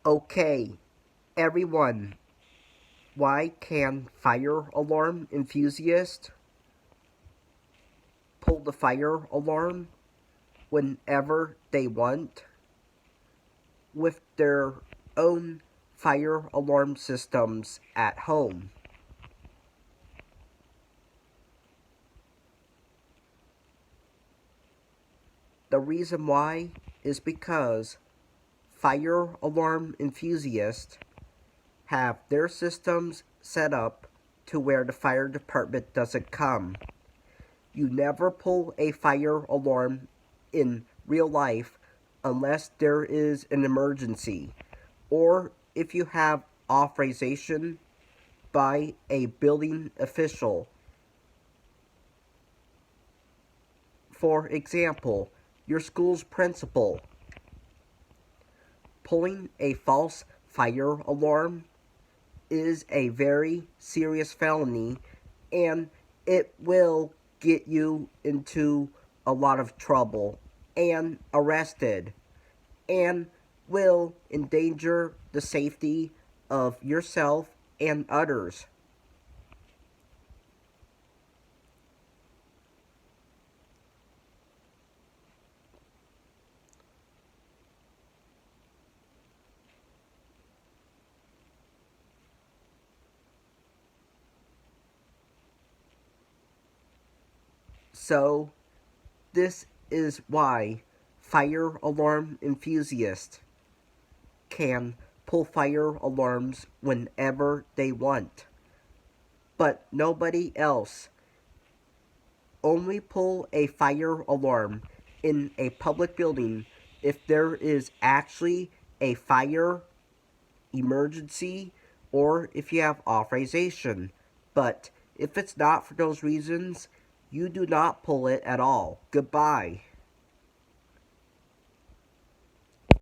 Okay, everyone, why can fire alarm enthusiasts pull the fire alarm whenever they want with their own fire alarm systems at home? The reason why is because fire alarm enthusiasts have their systems set up to where the fire department doesn't come. You never pull a fire alarm in real life unless there is an emergency, or if you have authorization by a building official. For example, your school's principal. Pulling a false fire alarm is a very serious felony, and it will get you into a lot of trouble and arrested, and will endanger the safety of yourself and others. So, this is why fire alarm enthusiasts can pull fire alarms whenever they want, but nobody else. Only pull a fire alarm in a public building if there is actually a fire emergency or if you have authorization. But if it's not for those reasons, you do not pull it at all. Goodbye.